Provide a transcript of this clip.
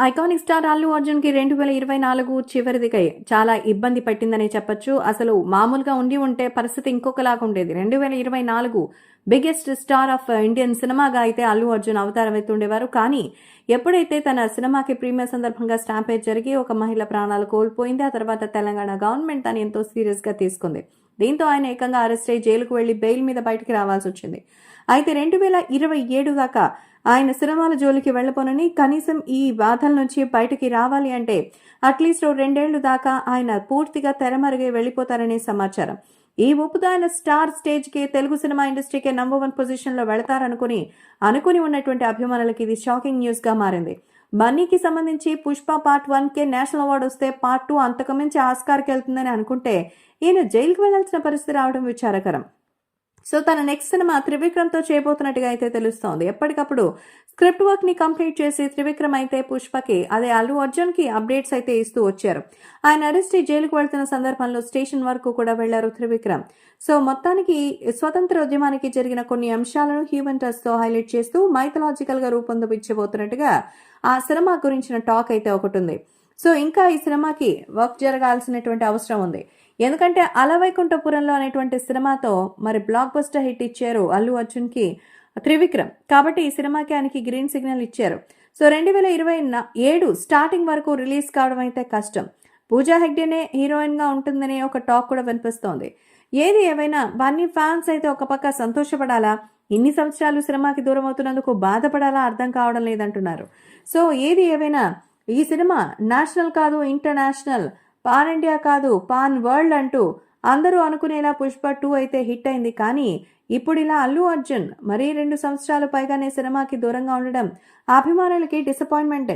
Iconic star Allu అర్జున్‌కి 2024 చివరిదికై చాలా ఇబ్బంది పెట్టిందనే చెప్పొచ్చు. అసలు మామూలుగా ఉంటే పరిస్థితి ఇంకొకలాగా ఉండేది. 2024 బిగ్గెస్ట్ స్టార్ ఆఫ్ ఇండియన్ సినిమాగా అయితే అల్లు అర్జున్ అవతారం ఎత్తుండేవారు. కానీ ఎప్పుడైతే తన సినిమాకి ప్రీమియర్ సందర్భంగా స్టాంపేజ్ జరిగి ఒక మహిళ ప్రాణాలు కోల్పోయింది. ఆ తర్వాత తెలంగాణ గవర్నమెంట్ దాన్ని ఎంతో సీరియస్‌గా తీసుకుంది. దీంతో ఆయన ఏకంగా అరెస్ట్ అయ్యి జైలుకు వెళ్లి బెయిల్ మీద బయటికి రావాల్సొచ్చింది. అయితే 2027 దాకా ఆయన సినిమాల జోలికి వెళ్లబోనని, కనీసం ఈ బాధల నుంచి బయటికి రావాలి అంటే అట్లీస్ట్ 2 ఏళ్లు దాకా ఆయన పూర్తిగా తెరమరుగే వెళ్లిపోతారనే సమాచారం. ఈ ఊపుతో ఆయన స్టార్ స్టేజ్కి తెలుగు సినిమా ఇండస్ట్రీకే నంబర్ 1 పొజిషన్లో అనుకుని ఉన్నటువంటి అభిమానులకి ఇది షాకింగ్ న్యూస్ గా మారింది. బన్నీకి సంబంధించి పుష్ప పార్ట్ 1కే నేషనల్ అవార్డు వస్తే పార్ట్ 2 అంతకు మించి ఆస్కార్కి వెళ్తుందని అనుకుంటే ఈయన జైలుకు వెళ్లాల్సిన పరిస్థితి రావడం విచారకరం. సో తన నెక్స్ట్ సినిమా త్రివిక్రమ్తో చేయబోతున్నట్టుగా అయితే తెలుస్తోంది. ఎప్పటికప్పుడు స్క్రిప్ట్ వర్క్ ని కంప్లీట్ చేసి త్రివిక్రమ్ అయితే పుష్పకి, అదే అల్లు అర్జున్ కి అప్డేట్స్ అయితే ఇస్తూ వచ్చారు. ఆయన అరెస్ట్ జైలుకు వెళ్తున్న సందర్భంలో స్టేషన్ వరకు కూడా వెళ్లారు త్రివిక్రమ్. సో మొత్తానికి స్వతంత్ర ఉద్యమానికి జరిగిన కొన్ని అంశాలను హ్యూమన్ టచ్ తో హైలైట్ చేస్తూ మైథలాజికల్ గా రూపొందించబోతున్నట్టుగా ఆ సినిమా గురించిన టాక్ అయితే ఒకటి ఉంది. సో ఇంకా ఈ సినిమాకి వర్క్ జరగాల్సినటువంటి అవసరం ఉంది. ఎందుకంటే అలవైకుంఠపురంలో అనేటువంటి సినిమాతో మరి బ్లాక్ బస్టర్ హిట్ ఇచ్చారు అల్లు అర్జున్ కి త్రివిక్రమ్. కాబట్టి ఈ సినిమాకి ఆయనకి గ్రీన్ సిగ్నల్ ఇచ్చారు. సో 2027 స్టార్టింగ్ వరకు రిలీజ్ కావడం అయితే కష్టం. పూజా హెగ్డేనే హీరోయిన్ గా ఉంటుందనే ఒక టాక్ కూడా వినిపిస్తోంది. ఏది ఏవైనా బన్నీ ఫ్యాన్స్ అయితే ఒక పక్క సంతోషపడాలా, ఇన్ని సంవత్సరాలు సినిమాకి దూరం అవుతున్నందుకు బాధపడాలా అర్థం కావడం లేదంటున్నారు. సో ఏది ఏవైనా ఈ సినిమా నేషనల్ కాదు, ఇంటర్నేషనల్, పాన్ ఇండియా కాదు, పాన్ వరల్డ్ అంటూ అందరూ అనుకునేలా పుష్ప 2 అయితే హిట్ అయింది. కానీ ఇప్పుడు ఇలా అల్లు అర్జున్ మరీ 2 సంవత్సరాలు పైగానే సినిమాకి దూరంగా ఉండడం అభిమానులకి డిసప్పాయింట్మెంటే.